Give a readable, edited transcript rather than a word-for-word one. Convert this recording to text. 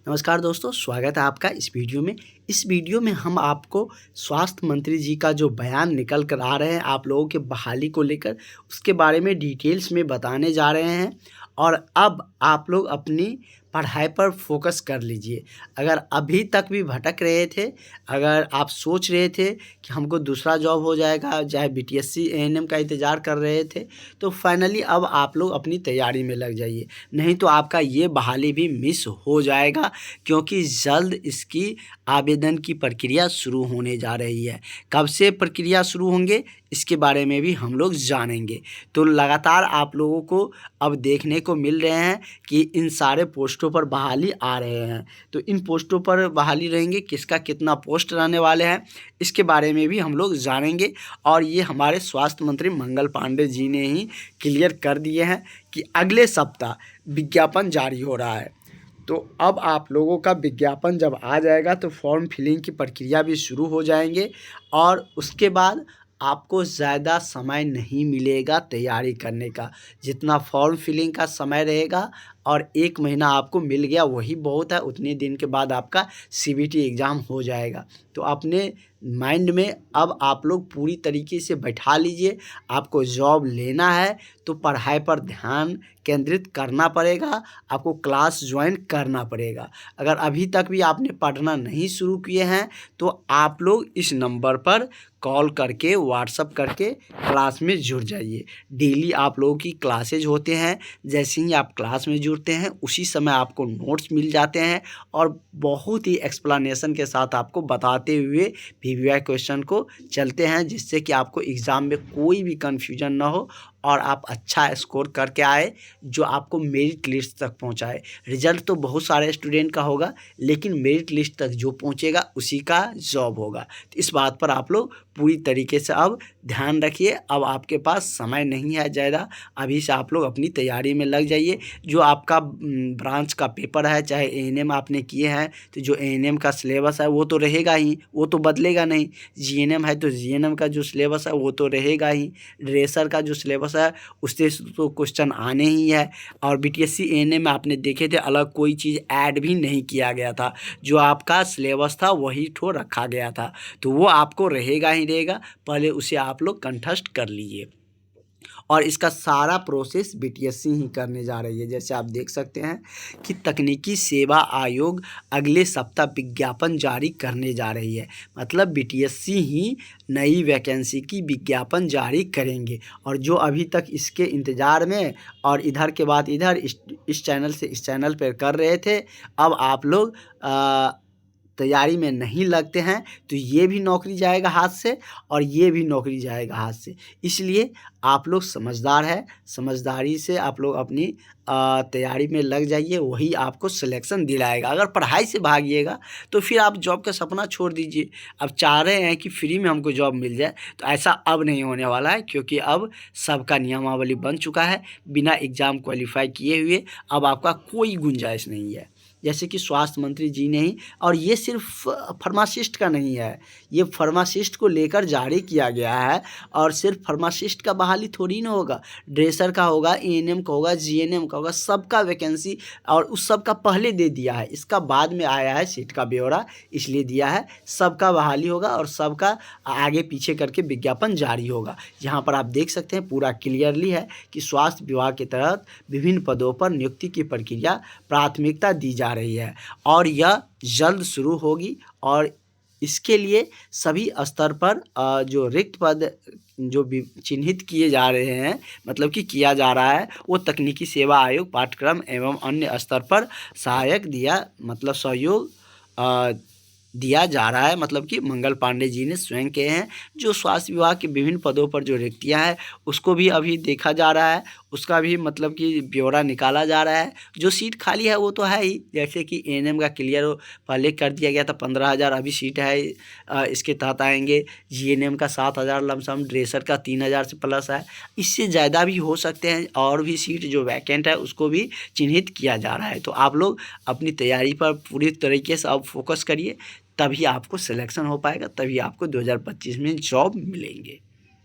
नमस्कार दोस्तों, स्वागत है आपका इस वीडियो में। इस वीडियो में हम आपको स्वास्थ्य मंत्री जी का जो बयान निकल कर आ रहे हैं आप लोगों के बहाली को लेकर, उसके बारे में डिटेल्स में बताने जा रहे हैं। और अब आप लोग अपनी पढ़ाई पर फोकस कर लीजिए। अगर अभी तक भी भटक रहे थे, अगर आप सोच रहे थे कि हमको दूसरा जॉब हो जाएगा, चाहे बीटीएससी एएनएम का इंतज़ार कर रहे थे, तो फाइनली अब आप लोग अपनी तैयारी में लग जाइए। नहीं तो आपका ये बहाली भी मिस हो जाएगा, क्योंकि जल्द इसकी आवेदन की प्रक्रिया शुरू होने जा रही है। कब से प्रक्रिया शुरू होंगे इसके बारे में भी हम लोग जानेंगे। तो लगातार आप लोगों को अब देखने को मिल रहे हैं कि इन सारे पोस्टों पर बहाली आ रहे हैं। तो इन पोस्टों पर बहाली रहेंगे, किसका कितना पोस्ट रहने वाले हैं इसके बारे में भी हम लोग जानेंगे। और ये हमारे स्वास्थ्य मंत्री मंगल पांडे जी ने ही क्लियर कर दिए हैं कि अगले सप्ताह विज्ञापन जारी हो रहा है। तो अब आप लोगों का विज्ञापन जब आ जाएगा तो फॉर्म फिलिंग की प्रक्रिया भी शुरू हो जाएंगे, और उसके बाद आपको ज़्यादा समय नहीं मिलेगा तैयारी करने का। जितना फॉर्म फिलिंग का समय रहेगा और 1 महीना आपको मिल गया वही बहुत है। उतने दिन के बाद आपका सीबीटी एग्ज़ाम हो जाएगा। तो अपने माइंड में अब आप लोग पूरी तरीके से बैठा लीजिए, आपको जॉब लेना है तो पढ़ाई पर ध्यान केंद्रित करना पड़ेगा, आपको क्लास ज्वाइन करना पड़ेगा। अगर अभी तक भी आपने पढ़ना नहीं शुरू किए हैं तो आप लोग इस नंबर पर कॉल करके व्हाट्सअप करके क्लास में जुड़ जाइए। डेली आप लोगों की क्लासेज होते हैं, जैसे ही आप क्लास में जुड़ते हैं उसी समय आपको नोट्स मिल जाते हैं और बहुत ही एक्सप्लेनेशन के साथ आपको बताते हुए पीवीआई क्वेश्चन को चलते हैं, जिससे कि आपको एग्ज़ाम में कोई भी कन्फ्यूजन ना हो और आप अच्छा स्कोर करके आए जो आपको मेरिट लिस्ट तक पहुंचाए। रिजल्ट तो बहुत सारे स्टूडेंट का होगा, लेकिन मेरिट लिस्ट तक जो पहुंचेगा उसी का जॉब होगा। तो इस बात पर आप लोग पूरी तरीके से अब ध्यान रखिए। अब आपके पास समय नहीं है ज़्यादा, अभी से आप लोग अपनी तैयारी में लग जाइए। जो आपका ब्रांच का पेपर है, चाहे एएनएम आपने किए हैं तो जो एएनएम का सिलेबस है वो तो रहेगा ही, वो तो बदलेगा नहीं। जीएनएम है तो जीएनएम का जो सिलेबस है वो तो रहेगा ही। ड्रेसर का जो सिलेबस है उससे तो क्वेश्चन आने ही है। और बीटीएससी एएनएम में आपने देखे थे अलग कोई चीज़ ऐड भी नहीं किया गया था, जो आपका सिलेबस था वही ठो रखा गया था। तो वो आपको रहेगा ही रहेगा, पहले उसे आप लोग कंठस्थ कर लीजिए। और इसका सारा प्रोसेस बीटीएससी ही करने जा रही है। जैसे आप देख सकते हैं कि तकनीकी सेवा आयोग अगले सप्ताह विज्ञापन जारी करने जा रही है। मतलब बीटीएससी ही नई वैकेंसी की विज्ञापन जारी करेंगे। और जो अभी तक इसके इंतज़ार में और इधर के बाद इधर इस चैनल से इस चैनल पर कर रहे थे, अब आप लोग तैयारी में नहीं लगते हैं तो ये भी नौकरी जाएगा हाथ से और ये भी नौकरी जाएगा हाथ से। इसलिए आप लोग समझदार है, समझदारी से आप लोग अपनी तैयारी में लग जाइए, वही आपको सिलेक्शन दिलाएगा। अगर पढ़ाई से भागिएगा तो फिर आप जॉब का सपना छोड़ दीजिए। अब चाह रहे हैं कि फ्री में हमको जॉब मिल जाए, तो ऐसा अब नहीं होने वाला है, क्योंकि अब सबका नियमावली बन चुका है। बिना एग्ज़ाम क्वालिफाई किए हुए अब आपका कोई गुंजाइश नहीं है। जैसे कि स्वास्थ्य मंत्री जी ने ही, और ये सिर्फ फार्मासिस्ट का नहीं है, ये फार्मासिस्ट को लेकर जारी किया गया है। और सिर्फ फार्मासिस्ट का बहाली थोड़ी ना होगा, ड्रेसर का होगा, एएनएम का होगा, जीएनएम का होगा, सबका वैकेंसी और उस सब का पहले दे दिया है। इसका बाद में आया है सीट का ब्यौरा, इसलिए दिया है। सबका बहाली होगा और सबका आगे पीछे करके विज्ञापन जारी होगा। यहाँ पर आप देख सकते हैं पूरा क्लियरली है कि स्वास्थ्य विभाग के तहत विभिन्न पदों पर नियुक्ति की प्रक्रिया प्राथमिकता दी जा रही है और यह जल्द शुरू होगी। और इसके लिए सभी स्तर पर जो रिक्त पद जो भी चिन्हित किए जा रहे हैं, मतलब कि किया जा रहा है, वो तकनीकी सेवा आयोग पाठ्यक्रम एवं अन्य स्तर पर सहयोग दिया जा रहा है। मतलब कि मंगल पांडे जी ने स्वयं कहे हैं। जो स्वास्थ्य विभाग के विभिन्न पदों पर जो रिक्तियां हैं उसको भी अभी देखा जा रहा है, उसका भी मतलब कि ब्यौरा निकाला जा रहा है। जो सीट खाली है वो तो है ही, जैसे कि एएनएम का क्लियर पहले कर दिया गया था 15,000, अभी सीट है इसके तहत आएंगे। जीएनएम का 7,000 लमसम, ड्रेसर का 3,000 से प्लस है, इससे ज़्यादा भी हो सकते हैं। और भी सीट जो वैकेंट है उसको भी चिन्हित किया जा रहा है। तो आप लोग अपनी तैयारी पर पूरी तरीके से अब फोकस करिए, तभी आपको सिलेक्शन हो पाएगा, तभी आपको 2025 में जॉब मिलेंगे।